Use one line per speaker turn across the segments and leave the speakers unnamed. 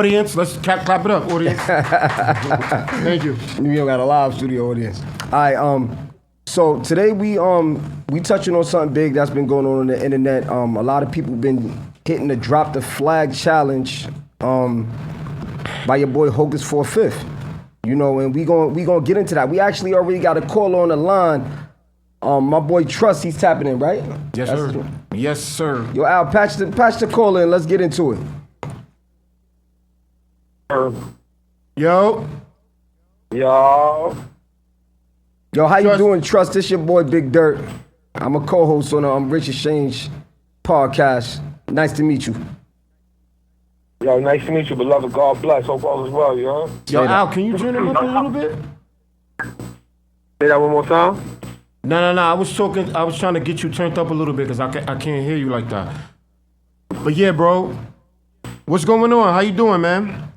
Audience, let's clap it up, audience. Thank you.
We don't got a live studio audience. All right, so today we touching on something big that's been going on the internet. A lot of people been hitting the drop the flag challenge by your boy Hocus for Fifth. You know, and we gonna get into that. We actually already got a call on the line. My boy Trust, he's tapping in, right?
Yes, sir. Yes, sir.
Yo, Al, patch the call in. Let's get into it.
Yo,
how you doing, Trust? This your boy Big Dirt. I'm a co-host on the Rich Exchange Podcast. Nice to meet you.
Yo, nice to meet you, beloved. God bless. Hope all is well, yo.
Yo, Al, can you turn it up a little bit?
Say that one more time.
No. I was trying to get you turned up a little bit because I can't hear you like that. But yeah, bro, what's going on? How you doing, man?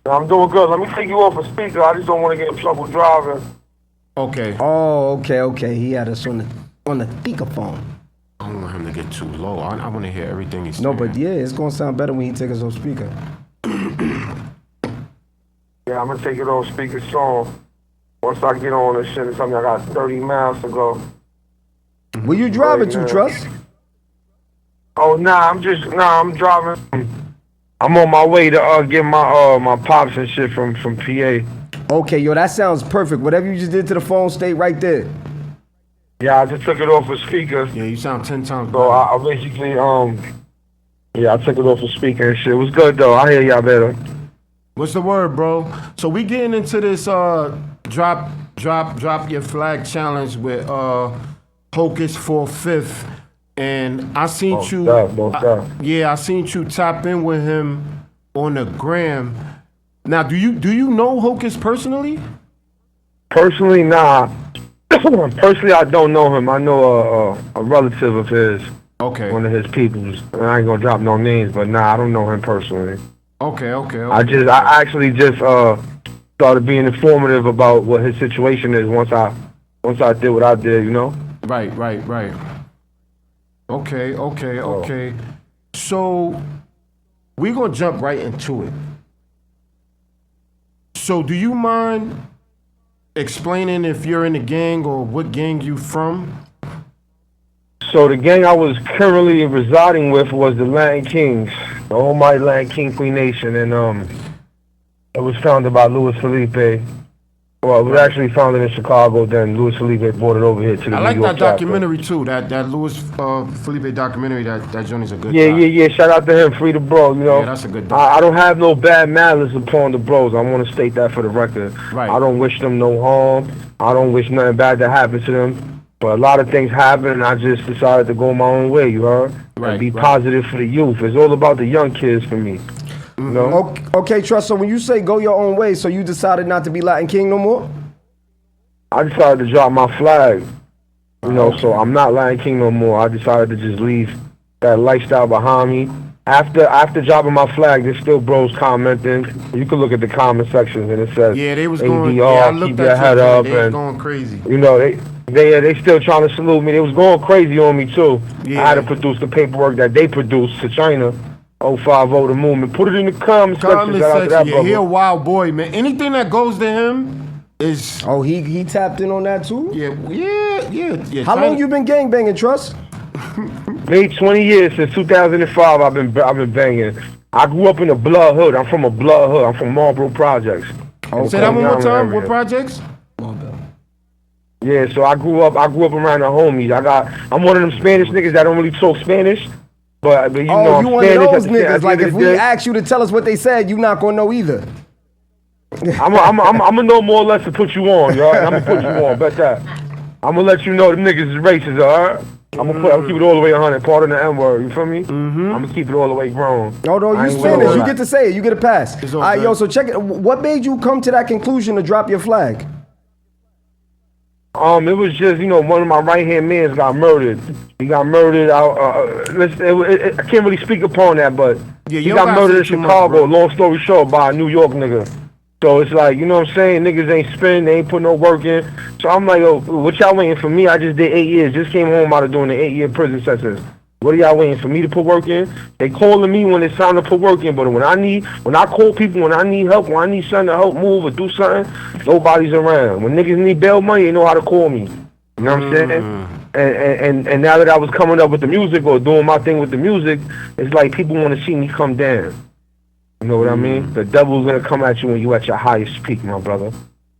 I'm doing good. Let me take you off a speaker. I just don't want to get in trouble driving.
Okay.
Oh, okay. He had us on the speakerphone.
I don't want him to get too low. I want to hear everything he's saying.
No, but yeah, it's gonna sound better when he takes us off speaker.
Yeah, I'm gonna take it off speaker song. Once I get on this shit, it's something I got 30 miles to go.
Where you driving to, Trust?
Oh, I'm driving. I'm on my way to get my pops and shit from PA.
Okay, yo, that sounds perfect. Whatever you just did to the phone, stay right there.
Yeah, I just took it off a speaker.
Yeah, you sound 10 times better.
So I basically, I took it off a speaker and shit. It was good, though. I hear y'all better.
What's the word, bro? So we getting into this drop your flag challenge with Hocus for Fifth. And I seen I seen you tap in with him on the gram. Now, do you know Hocus personally?
Personally, nah. Personally, I don't know him. I know a relative of his.
Okay.
One of his peoples. And I ain't gonna drop no names, but nah, I don't know him personally.
Okay.
I actually just started being informative about what his situation is once I did what I did, you know?
Right. Okay. So we're gonna jump right into it. So do you mind explaining if you're in the gang or what gang you from?
So the gang I was currently residing with was the Latin Kings, the almighty Latin King Queen Nation, and it was founded by Louis Felipe. Well, it was actually founded in Chicago, then Louis Felipe brought it over here to the New York
I like that
chapter.
documentary too, that Louis Felipe documentary, that journey's a good
Yeah, shout out to him, free the bro, you know.
Yeah, that's a good documentary.
I don't have no bad malice upon the bros, I want to state that for the record.
Right.
I don't wish them no harm, I don't wish nothing bad to happen to them, but a lot of things happen and I just decided to go my own way, you heard?
Right,
and be positive for the youth. It's all about the young kids for me. You know?
Okay, Trust, so when you say go your own way, so you decided not to be Latin King no more?
I decided to drop my flag, you know, so I'm not Latin King no more. I decided to just leave that lifestyle behind me. After dropping my flag, there's still bros commenting. You can look at the comment sections and it says,
yeah, they was
ADR,
going, I looked
keep your head
up,
up.
they was
and,
going crazy.
You know, they still trying to salute me. They was going crazy on me too.
Yeah.
I had to produce the paperwork that they produced to China. 050 the movement. Put it in the comment section. Shout out to that brother.
He a wild boy, man. Anything that goes to him is...
Oh, he tapped in on that too?
Yeah.
How long you been gangbanging, Trust?
Me 20 years, since 2005 I've been banging. I grew up in a blood hood. I'm from a blood hood. I'm from Marlboro Projects.
Say that one more time. What projects?
Yeah, so I grew up around the homies. I'm one of them Spanish niggas that don't really talk Spanish. But you know, I'm
one
Spanish
of those niggas. Like if we
day.
ask you to tell us what they said, you not gonna know either.
I'm gonna know more or less to put you on, yo. I'm gonna put you on, bet that. I'm gonna let you know them niggas is racist, alright? I'm gonna keep it all the way 100, part of the N-word, you feel me? I'm gonna keep it all the way grown.
No, you Spanish, you get to say it, you get a pass. All right, yo, so check it. What made you come to that conclusion to drop your flag?
It was just, you know, one of my right-hand mans got murdered. He got murdered I can't really speak upon that, but he got murdered in Chicago, long story short, by a New York nigga. So it's like, you know what I'm saying? Niggas ain't spinning, they ain't put no work in. So I'm like, yo, what y'all waiting for me? I just did 8 years, just came home out of doing the 8-year prison sentence. What are y'all waiting for me to put work in? They calling me when it's time to put work in, but when I call people, when I need help, when I need something to help move or do something, nobody's around. When niggas need bail money, they know how to call me. You know what I'm saying? And now that I was coming up with the music or doing my thing with the music, it's like people want to see me come down. You know what I mean? The devil's gonna come at you when you at your highest peak, my brother.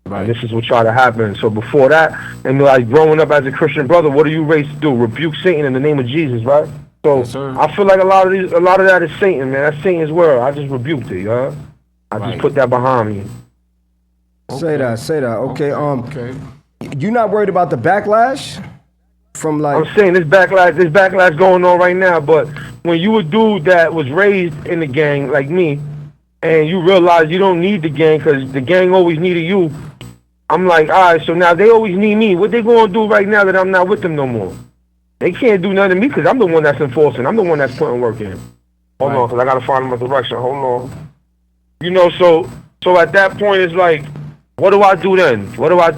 Right. And this is what tried to happen. So before that, and like growing up as a Christian brother, what are you raised to do? Rebuke Satan in the name of Jesus, right? So yes, I feel like a lot of that is Satan, man. That's Satan's word. I just rebuked it, yeah. I just put that behind me.
Okay. Say that. Okay. You not worried about the backlash from like?
I'm saying this backlash going on right now. But when you a dude that was raised in the gang like me, and you realize you don't need the gang because the gang always needed you. I'm like, all right, so now they always need me. What they gonna do right now that I'm not with them no more? They can't do nothing to me because I'm the one that's enforcing. I'm the one that's putting work in. Hold on, because I gotta find my direction. Hold on. You know, so at that point it's like, what do I do then? What do I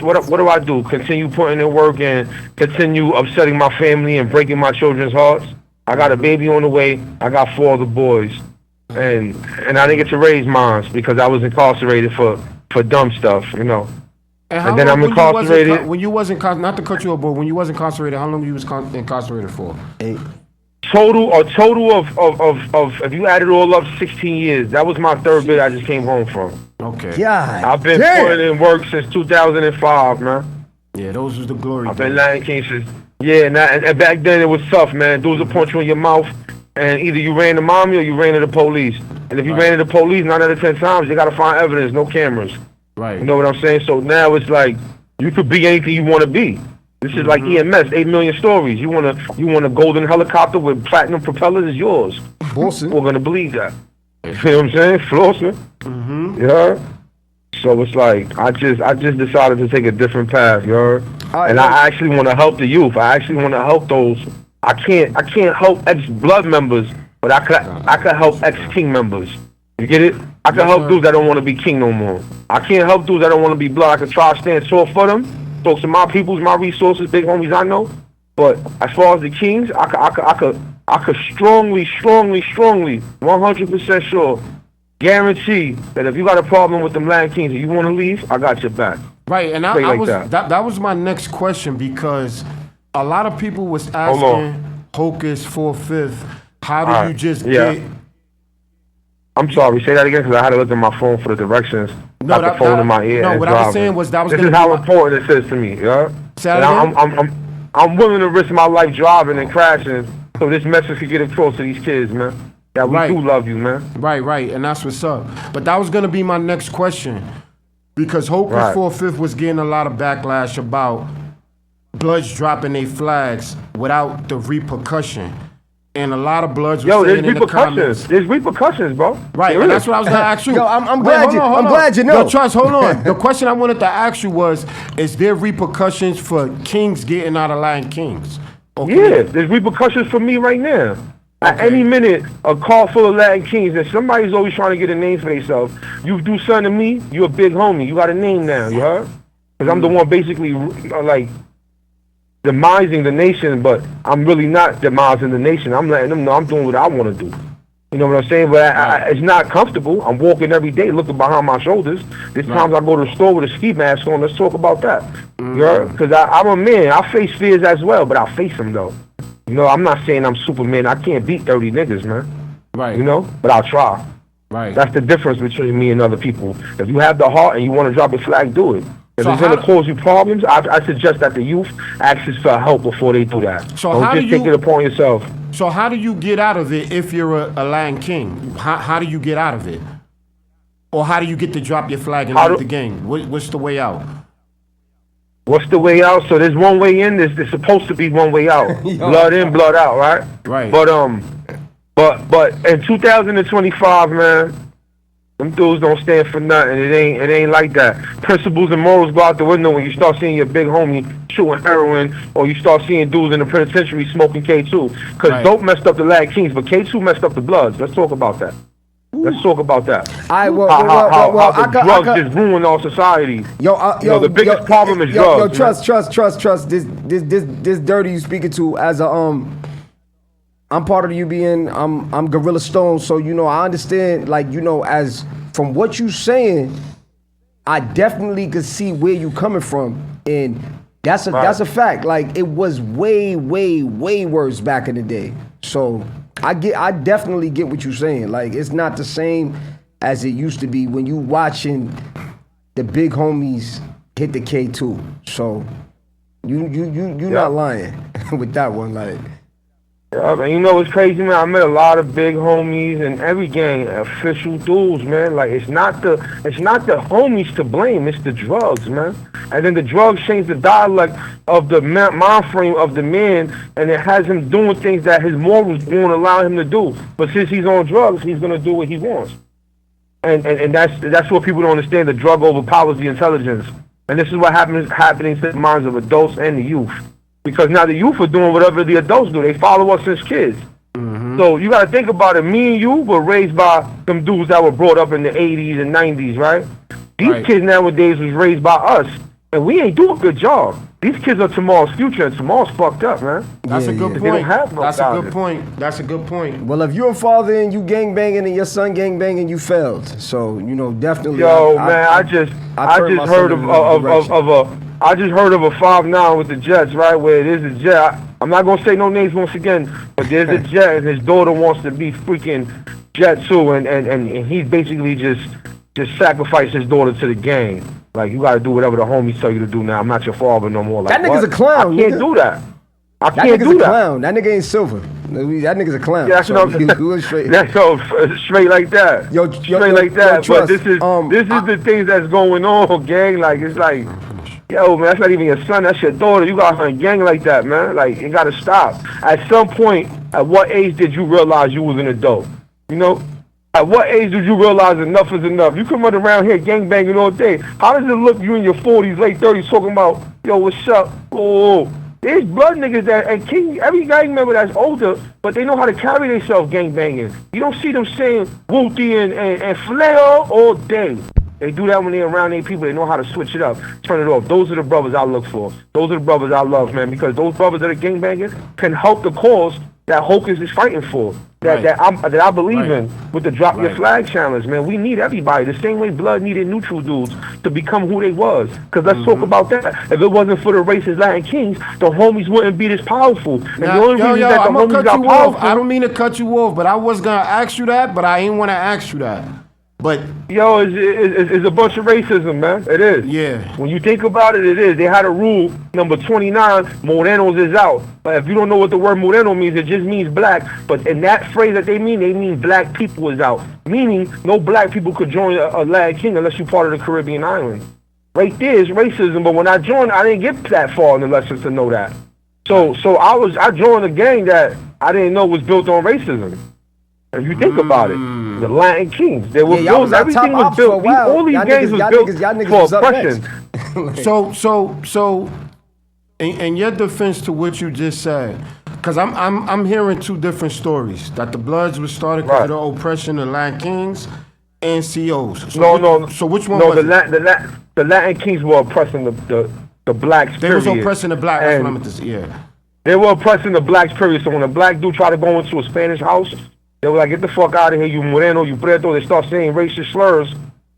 do? Continue putting in work and continue upsetting my family and breaking my children's hearts? I got a baby on the way. I got 4 other boys. And I didn't get to raise mine because I was incarcerated for dumb stuff, you know. And then I'm incarcerated.
When you wasn't, not to cut you off, but when you was incarcerated, how long you was incarcerated for?
8. Total of if you add it all up, 16 years. That was my 3rd bid I just came home from.
Okay.
Yeah.
I've been putting in work since 2005, man.
Yeah, those was the glory.
I've been Lion King since. Yeah, and back then it was tough, man. Dudes would punch you in your mouth. And either you ran to mommy or you ran to the police. And if you ran to the police 9 out of 10 times, you got to find evidence, no cameras.
Right.
You know what I'm saying? So now it's like you could be anything you want to be. This is like EMS, 8 million stories. You want a golden helicopter with platinum propellers? It's yours.
Boston.
We're gonna believe that. You know what I'm saying? Flossing. Yeah. So it's like I just decided to take a different path, you heard? And I actually want to help the youth. I actually want to help those. I can't help ex-blood members, but I could help ex-king members. You get it? I can help dudes that don't want to be king no more. I can't help dudes that don't want to be blood. I can try to stand tall for them. Talk to my peoples, my resources, big homies I know. But as far as the kings, I could strongly, 100% sure, guarantee that if you got a problem with them Land Kings and you want to leave, I got your back.
Right, and that was my next question because a lot of people was asking Hocus 4/5, how do you just get...
I'm sorry, say that again because I had to look at my phone for the directions. No, the phone in my ear.
No, what I was saying was that was.
This is how important it is to me. Yeah. I'm willing to risk my life driving and crashing so this message could get across to these kids, man. That we do love you, man.
Right, and that's what's up. But that was gonna be my next question because Hocus 4/5 was getting a lot of backlash about Bloods dropping their flags without the repercussion. And a lot of Bloods were saying in the comments.
There's repercussions, bro.
Right, and that's what I was going to ask you.
Yo, I'm glad you know.
Yo, Trust, hold on. The question I wanted to ask you was, is there repercussions for kings getting out of Lion Kings?
Yeah, there's repercussions for me right now. At any minute, a car full of Latin kings, and somebody's always trying to get a name for themselves. You do something to me, you a big homie. You got a name now, you heard? Because I'm the one basically, like, demising the nation, but I'm really not demising the nation. I'm letting them know I'm doing what I want to do. You know what I'm saying? But it's not comfortable. I'm walking every day looking behind my shoulders. There's times I go to the store with a ski mask on. Let's talk about that. Because I'm a man. I face fears as well, but I face them, though. You know, I'm not saying I'm Superman. I can't beat 30 niggas, man.
Right.
You know? But I'll try.
Right.
That's the difference between me and other people. If you have the heart and you want to drop a flag, do it. If it's going to cause you problems, I suggest that the youth asks for help before they do that.
So
don't just take it upon yourself.
So how do you get out of it if you're a Lion King? How do you get out of it? Or how do you get to drop your flag and leave the game? What's the way out?
What's the way out? So there's one way in. There's supposed to be one way out. Blood in, blood out, right?
Right.
But in 2025, man, them dudes don't stand for nothing. It ain't like that. Principles and morals go out the window when you start seeing your big homie chewing heroin, or you start seeing dudes in the penitentiary smoking K2. Because dope messed up the Lad Kings, but K2 messed up the Bloods. Let's talk about that. Let's talk about that.
How
the drugs just ruin our society. The biggest problem is drugs.
Trust. This dirty you speaking to as a I'm part of the UBN. I'm Gorilla Stone. So I understand. Like as from what you saying, I definitely could see where you coming from, and that's a fact. Like it was way worse back in the day. So I definitely get what you're saying. Like it's not the same as it used to be when you watching the big homies hit the K2. So you're not lying with that one. Like.
Yeah, man, you know what's crazy, man? I met a lot of big homies in every gang, official dudes, man. Like it's not the homies to blame, it's the drugs, man. And then the drugs change the dialect of the mind frame of the man, and it has him doing things that his morals won't allow him to do. But since he's on drugs, he's gonna do what he wants. And that's what people don't understand. The drug overpowers the intelligence, and this is what happening to the minds of adults and the youth. Because now the youth are doing whatever the adults do. They follow us since kids. Mm-hmm. So you got to think about it. Me and you were raised by some dudes that were brought up in the 80s and 90s, right? These kids nowadays was raised by us, and we ain't do a good job. These kids are tomorrow's future, and tomorrow's fucked up, man.
That's a good point.
They don't have no
That's a good point. That's a good point.
Well, if you're a father and you gangbanging and your son gangbanging, you failed. So definitely.
Yo, I just heard of a 5'9" with the Jets, right? Where it is a Jet. I'm not gonna say no names once again, but there's a Jet, and his daughter wants to be freaking Jet too, and he basically just sacrificed his daughter to the game. Like, you gotta do whatever the homies tell you to do now. I'm not your father no more. Like,
that nigga's a clown.
I can't do that.
That nigga's a clown. That nigga ain't silver. That nigga's a clown.
Yeah, that's what I'm saying. That's so straight like that. Straight like that. But this is the things that's going on, gang. Like, it's like, yo, man, that's not even your son. That's your daughter. You got her in gang like that, man. Like, you gotta stop. At some point, at what age did you realize you was an adult? At what age did you realize enough is enough? You can run around here gangbanging all day. How does it look you in your 40s, late 30s talking about, yo, what's up? Oh, there's blood niggas and King, every gang member that's older, but they know how to carry themselves gangbanging. You don't see them saying Wooty and Flair all day. They do that when they're around their people. They know how to switch it up, turn it off. Those are the brothers I look for. Those are the brothers I love, man, because those brothers that are gangbanging can help the cause that Hocus is fighting for, that I believe in with the Drop Your Flag challenge, man. We need everybody. The same way Blood needed neutral dudes to become who they was. Because let's talk about that. If it wasn't for the racist Latin Kings, the homies wouldn't be this powerful. And the only reason that the homies got powerful...
I don't mean to cut you off, but I was going to ask you that, but I ain't want to ask you that. But
yo, it's a bunch of racism, man. It is.
Yeah.
When you think about it, it is. They had a rule, number 29, Morenos is out. But if you don't know what the word Moreno means, it just means black. But in that phrase that they mean black people is out. Meaning, no black people could join a Latin King unless you're part of the Caribbean island. Right there is racism. But when I joined, I didn't get that far in the lessons to know that. So I joined a gang that I didn't know was built on racism. If you think about it, the Latin Kings, they were built. Everything was built. All these gangs was built for oppression.
So, in your defense to what you just said, because I'm hearing two different stories that the Bloods was started because of the oppression of Latin Kings and COs. So which one? No,
the Latin Kings were oppressing the blacks.
They was oppressing the blacks. That's what I meant to say. Yeah.
They were oppressing the blacks. Period. So when a black dude tried to go into a Spanish house, they were like, get the fuck out of here, you Moreno, you Preto. They start saying racist slurs,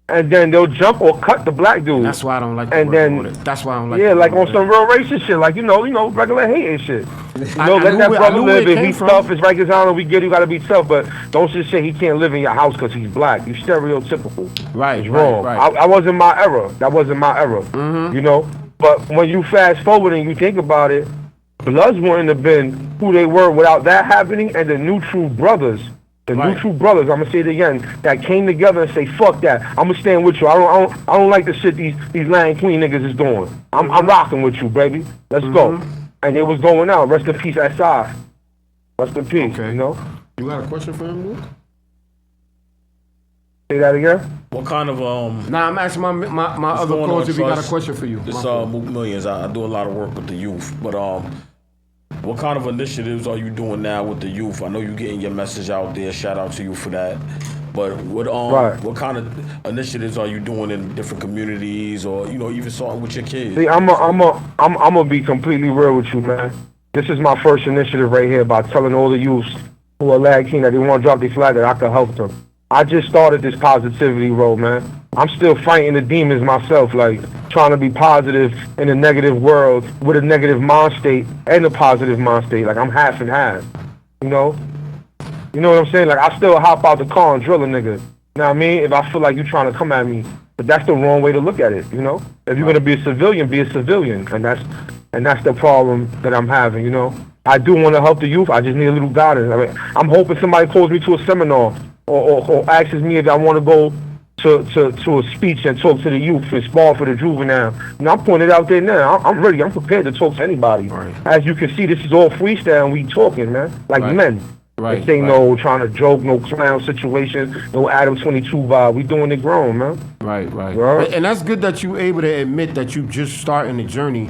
and then they'll jump or cut the black dude.
That's why I don't like That's why I don't like
like on some real racist shit, like, regular hate and shit. Let that brother live. If he's tough, it's Rikers Island, we get you gotta be tough, but don't just say he can't live in your house because he's black. You stereotypical.
Right,
it's wrong.
Right.
I wasn't my era. That wasn't my era.
Mm-hmm.
But when you fast forward and you think about it, Bloods wouldn't have been who they were without that happening, and the neutral brothers. Neutral brothers, I'm gonna say it again, that came together and say, fuck that. I'm gonna stand with you. I don't like the shit these Latin Queen niggas is doing. I'm rocking with you, baby. Let's go. And it was going out. Rest in peace, SI. Rest in peace. Okay.
You got a question for him, Luke?
Say that again?
What kind of
Nah, I'm asking my other calls if he got a question for you.
It's Mook Millions. I do a lot of work with the youth, but what kind of initiatives are you doing now with the youth? I know you're getting your message out there. Shout out to you for that. But what kind of initiatives are you doing in different communities, or even starting with your kids?
See, I'm gonna be completely real with you, man. this is my first initiative right here by telling all the youths who are lag king that they want to drop their flag that I could help them. I just started this positivity road, man. I'm still fighting the demons myself, like trying to be positive in a negative world with a negative mind state and a positive mind state. Like I'm half and half, you know? You know what I'm saying? Like I still hop out the car and drill a nigga. You know what I mean? If I feel like you're trying to come at me. But that's the wrong way to look at it, you know? If you're gonna be a civilian, be a civilian. And that's the problem that I'm having, you know? I do want to help the youth. I just need a little guidance. I mean, I'm hoping somebody calls me to a seminar or asks me if I want to go to a speech and talk to the youth and spar for the juvenile. And I'm putting it out there now. I'm ready. I'm prepared to talk to anybody. Right. As you can see, this is all freestyle and we talking, man. Like men. Right. This ain't no trying to joke, no clown situation, no Adam 22 vibe. We doing it grown, man.
Right. And that's good that you able to admit that you just starting the journey.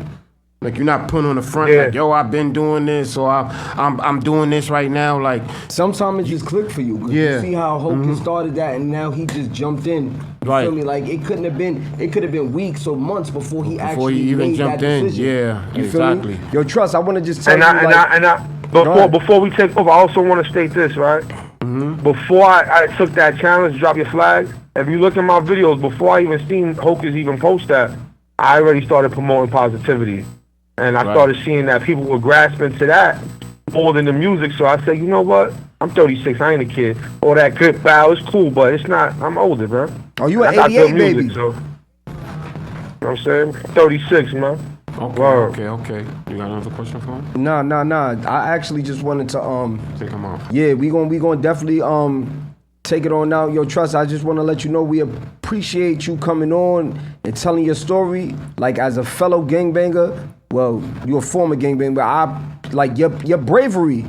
Like you're not putting on the front like, yo, I've been doing this or I'm doing this right now. Like
sometimes it just clicked for you. You see how Hocus started that and now he just jumped in. You feel me? Like it could have been weeks or months before he even made
jumped
that
in.
decision.
Yeah,
you
exactly.
Feel me? Yo, Trust, I want to just tell you
before we take over, I also want to state this, right? Mm-hmm. Before I took that challenge, drop your flag. If you look at my videos, before I even seen Hocus even post that, I already started promoting positivity. And I started seeing that people were grasping to that more than the music. So I said, you know what? I'm 36. I ain't a kid. All that good foul is cool, but it's not. I'm older, man.
Oh, you an 88
music,
baby?
So, you know what I'm saying? 36, man.
Okay. You got another question for him?
Nah. I actually just wanted to
take him out.
Yeah, we gonna definitely take it on out. Yo, Trust, I just want to let you know we appreciate you coming on and telling your story. Like as a fellow gangbanger. Well, you're a former gangbanger, but I like your bravery.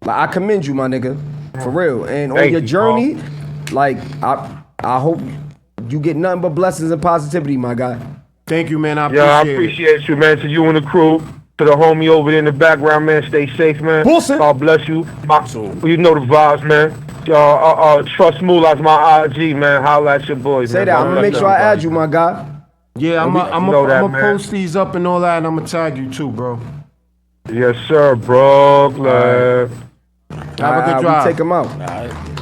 Like I commend you, my nigga, for real. And on your journey, like I hope you get nothing but blessings and positivity, my guy.
Thank you, man. I
appreciate you, man. To you and the crew, to the homie over there in the background, man. Stay safe, man.
Bullshit.
God bless you. You know the vibes, man. Trust Moolah's my IG, man. Holla at your boys.
Say
man.
that. I'm gonna make sure I add you, my guy.
Yeah, I'm gonna post these up and all that, and I'm gonna tag you too, bro.
Yes, sir, bro.
Have a good drive.
We take them out.
All right.